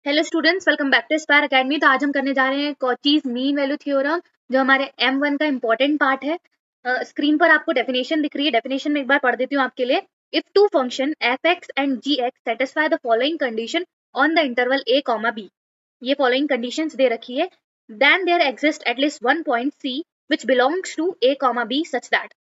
Hello students, welcome back to Aspire Academy. तो आज हम करने जा रहे हैं कॉचीज मीन वैल्यू थ्योरम, जो हमारे M1 का इंपॉर्टेंट पार्ट है। स्क्रीन पर आपको डेफिनेशन दिख रही है। डेफिनेशन में एक बार पढ़ देती हूँ आपके लिए। If two function f(x) and g(x) satisfy the following condition on the interval a, b, ये फॉलोइंग कंडीशंस दे रखी है, then there exist at least one point c which belongs to a, b such that.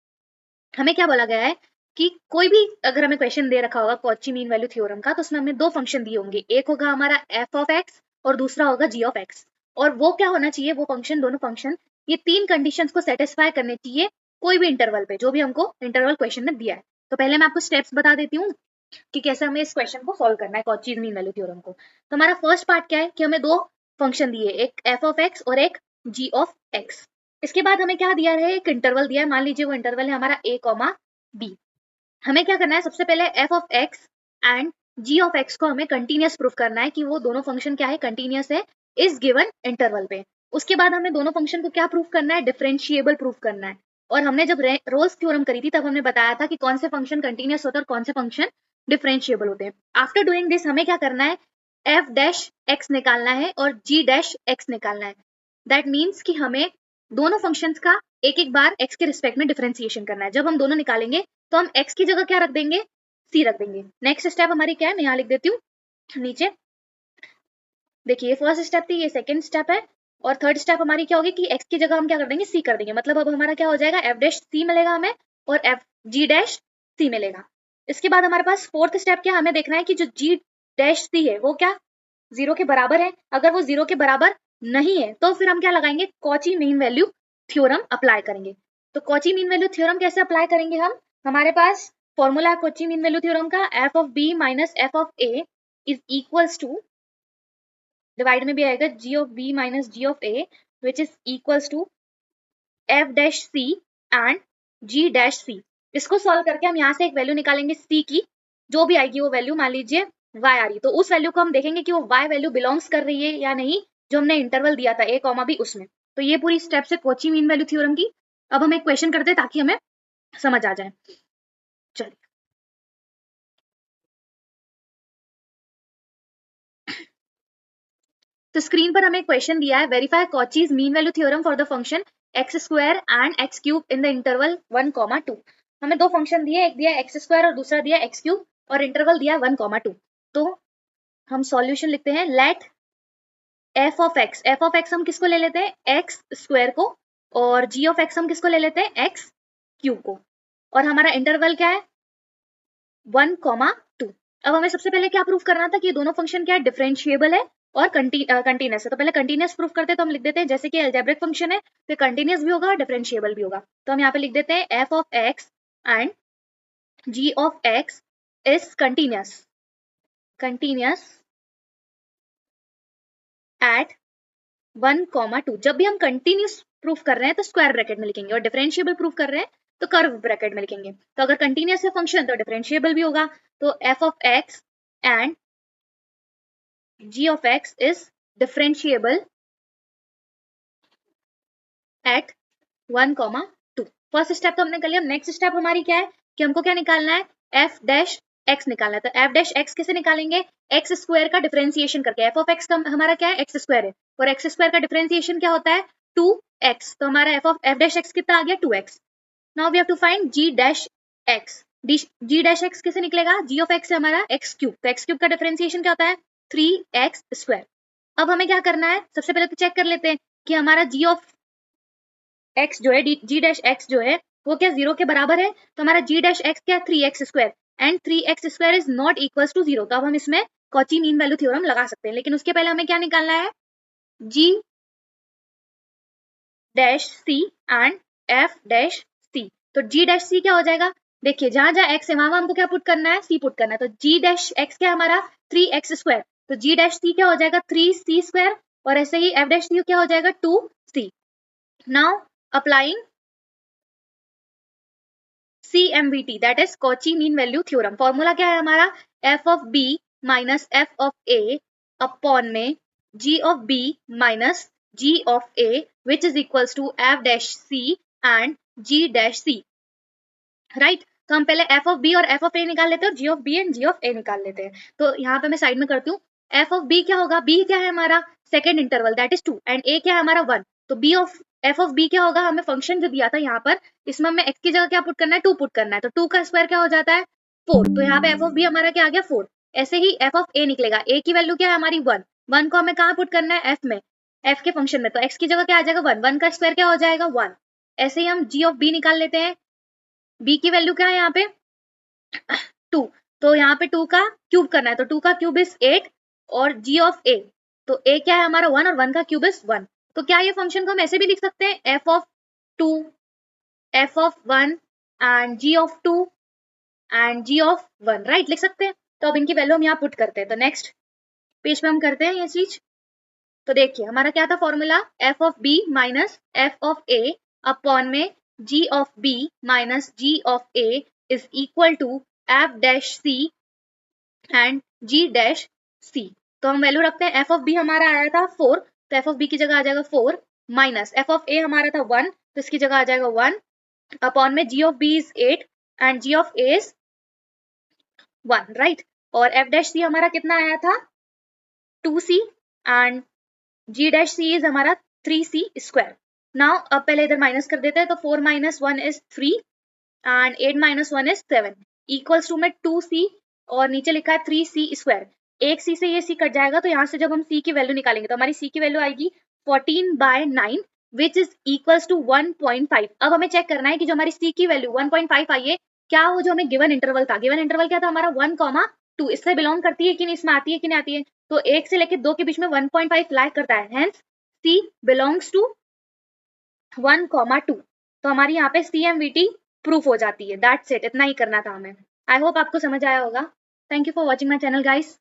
हमें क्या बोला गया है कि कोई भी अगर हमें क्वेश्चन दे रखा होगा कॉची मीन वैल्यू थ्योरम का, तो उसमें हमें दो फंक्शन दिए होंगे, एक होगा हमारा f(x) और दूसरा होगा g(x). और वो क्या होना चाहिए, वो फंक्शन, दोनों फंक्शन ये तीन कंडीशंस को सेटिस्फाई करने चाहिए कोई भी इंटरवल पे, जो भी हमको इंटरवल क्वेश्चन में दिया है। तो पहले मैं आपको स्टेप्स बता देती हूँ कि कैसे हमें इस क्वेश्चन को सॉल्व करना है कॉची मीन वैल्यू थ्योरम को। तो हमारा फर्स्ट पार्ट क्या है कि हमें दो फंक्शन दिए, एक f(x) और एक g(x). इसके बाद हमें क्या दिया है, एक इंटरवल दिया है। मान लीजिए वो इंटरवल है हमारा a, b। हमें क्या करना है, सबसे पहले f(x) एंड g(x) को हमें कंटीन्यूअस प्रूफ करना है कि वो दोनों फंक्शन क्या है, कंटीन्यूअस है इस गिवन इंटरवल पे। उसके बाद हमें दोनों फंक्शन को क्या प्रूफ करना है, डिफरेंशिएबल प्रूफ करना है। और हमने जब रोल्स थ्योरम करी थी तब हमने बताया था कि कौन से फंक्शन कंटीन्यूअस होते हैं और कौन से फंक्शन डिफरेंशिएबल होते हैं। आफ्टर डूइंग दिस हमें क्या करना है, f(x) निकालना है और g(x) निकालना है। दैट मीन्स कि हमें दोनों फंक्शंस का एक एक बार x के रिस्पेक्ट में डिफरेंशिएशन करना है। जब हम दोनों निकालेंगे तो हम x की जगह क्या रख देंगे, c रख देंगे। नेक्स्ट स्टेप हमारी क्या है, मैं यहाँ लिख देती हूँ नीचे। देखिए ये फर्स्ट स्टेप थी, ये सेकंड स्टेप है, और थर्ड स्टेप हमारी क्या होगी कि x की जगह हम क्या कर देंगे, c कर देंगे। मतलब अब हमारा क्या हो जाएगा, f' मिलेगा हमें और g' मिलेगा। इसके बाद हमारे पास फोर्थ स्टेप क्या, हमें देखना है कि जो g' है वो क्या 0 के बराबर है। अगर वो 0 के बराबर नहीं है तो फिर हम क्या लगाएंगे, Cauchy mean value theorem apply करेंगे। तो कॉची मीन वैल्यू थ्योरम कैसे अप्लाई करेंगे हम, हमारे पास formula Cauchy mean value theorem का f(b) minus f(a) is equals to, divide में भी आएगा g(b) minus g(a) which is equals to f'(c) and g'(c). इसको सॉल्व करके हम यहाँ से एक वैल्यू निकालेंगे c की, जो भी आएगी वो वैल्यू, मान लीजिए y आ रही, तो उस वैल्यू को हम देखेंगे कि वो y वैल्यू बिलोंग्स कर रही है या नहीं, जो हमने इंटरवल दिया था a, b उसमें। तो ये पूरी स्टेप से कॉची मीन वैल्यू थ्योरम की। अब हम एक क्वेश्चन करते हैं ताकि हमें समझ आ जाए। चलिए, तो स्क्रीन पर हमें क्वेश्चन दिया है, verify Cauchy's mean value theorem for the function x² and x³ in the interval 1, 2। हमें दो फंक्शन दिए, एक दिया x² और दूसरा दिया x³ और इंटरवल दिया 1, 2। तो हम सॉल्यूशन लिखते हैं, लेट f(x) हम किसको ले लेते हैं, x² को, और g(x) हम किसको ले लेते हैं, x³ को, और हमारा इंटरवल क्या है 1, 2। अब हमें सबसे पहले क्या प्रूफ करना था कि ये दोनों फंक्शन क्या है, डिफरेंशिएबल है और कंटीन्यूअस है। तो पहले कंटीन्यूअस प्रूफ करते हैं, तो हम लिख देते हैं जैसे कि अलजेब्रिक फंक्शन है तो कंटीन्यूअस भी होगा और डिफरेंशिएबल भी होगा। तो हम यहाँ पे लिख देते हैं f(x) and g(x) is continuous eight 1, 2। जब भी हम कंटीन्यूअस प्रूफ कर रहे हैं तो स्क्वायर ब्रैकेट में लिखेंगे, और डिफरेंशिएबल प्रूफ कर रहे हैं तो कर्व ब्रैकेट में लिखेंगे। तो अगर कंटीन्यूअस है फंक्शन तो डिफरेंशिएबल भी होगा। तो f(x) and g(x) is differentiable at 1, 2। First step तो हमने कर लिया। नेक्स्ट स्टेप हमारी क्या है कि हमको क्या निकालना है, f'(x) निकालना है। तो f'(x) कैसे निकालेंगे, x² का डिफरेंशिएशन करके। f(x) का हमारा क्या है, x² है, और x² का डिफरेंशिएशन क्या होता है, 2x। तो हमारा f'(x) कितना आ गया, 2x। Now we have to find g'(x). g'(x) कैसे निकलेगा, g(x) है हमारा x³, तो x³ का डिफरेंशिएशन क्या होता है, 3x²। अब हमें क्या करना है, सबसे पहले तो चेक कर लेते हैं कि हमारा g(x) जो है, g'(x) जो है वो क्या 0 के बराबर है। तो हमारा g'(x) क्या 3x² and 3x² is not equals to 0। तो अब हम इसमें कॉची मीन वैल्यू थ्योरम लगा सकते हैं, लेकिन उसके पहले हमें क्या निकालना है, g'(c) एंड f'(c). तो g'(c) क्या हो जाएगा, देखिए जहां जहां x है वहां हमको क्या पुट करना है, c पुट करना है। तो g'(x) क्या हमारा 3x², तो g'(c) क्या हो जाएगा 3c², और ऐसे ही f'(c) क्या हो जाएगा 2c। Now applying CMVT, that is Cauchy mean value theorem. Formula क्या है हमारा, f(b) माइनस f(a) अपॉन में g(b) minus g(a) which is equals to f'(c) and g'(c). Right, तो हम पहले f(b) और f(a) निकाल लेते हैं और g(b) एंड g(a) निकाल लेते हैं। तो यहाँ पे मैं साइड में करती हूँ, एफ ऑफ बी क्या होगा, बी क्या है हमारा second interval that is 2 and a क्या है हमारा 1, तो b of f of b क्या होगा, हमें फंक्शन जो दिया था यहाँ पर, इसमें हमें एक्स की जगह क्या पुट करना है, 2 पुट करना है, तो 2 का स्क्वायर क्या हो जाता है 4, तो यहाँ पे एफ ऑफ बी हमारा क्या आ गया 4। ऐसे ही एफ ऑफ ए निकलेगा, ए की वैल्यू क्या है हमारी 1, 1 को हमें कहाँ पुट करना है एफ में, एफ के फंक्शन में, तो एक्स की जगह क्या आ जाएगा 1, 1 का स्क्वायर क्या हो जाएगा 1। ऐसे ही हम जी ऑफ बी निकाल लेते हैं, बी की वैल्यू क्या है यहाँ पे 2, तो यहाँ पे 2 का क्यूब करना है, तो 2 का क्यूब इज 8 और जी ऑफ ए, तो ए क्या है हमारा 1 और 1 का क्यूब इज 1, तो क्या ये फंक्शन को हम ऐसे भी लिख सकते हैं f of 2, f of 1 and g of 2 and g of 1, right, लिख सकते हैं। तो अब इनकी वैल्यू हम यहाँ पुट करते हैं, तो नेक्स्ट पेज पे हम करते हैं ये चीज। तो देखिए हमारा क्या था formula, f of b minus f of a upon में g of b minus g of a is equal to f dash c and g dash c. तो हम वैल्यू रखते हैं, एफ ऑफ बी हमारा आया था 4, तो एफ ऑफ बी की जगह आ जाएगा 4 माइनस एफ ऑफ ए हमारा था 1, तो इसकी जगह आ जाएगा 1 अपॉन में g of b is 8 and g of a is 1, right. और एफ डैश सी हमारा कितना आया था 2c and g dash c is हमारा 3c स्क्वायर। नाउ अब पहले इधर माइनस कर देते हैं, तो 4 minus 1 is 3 and 8 minus 1 is 7 equals to में 2c और नीचे लिखा है 3c स्क्वायर, एक c से ये c कट जाएगा, तो यहाँ से जब हम c की वैल्यू निकालेंगे तो हमारी c की वैल्यू आएगी 14/9 विच इज इक्वल्स टू 1.5। अब हमें चेक करना है कि जो हमारी c की वैल्यू 1.5 आई है, क्या वो जो हमें गिवन इंटरवल था, गिवन इंटरवल क्या था हमारा 1,2, इससे बिलोंग करती है कि नहीं, इसमें आती है कि नहीं आती है, तो 1 से लेकर 2 के बीच में 1.5 लैग करता है, हेंस c बिलोंग्स टू 1,2, तो हमारी यहाँ पे CMVT प्रूफ हो जाती है। दैट्स इट, इतना ही करना था हमें। आई होप आपको समझ आया होगा। Thank you for watching my channel guys.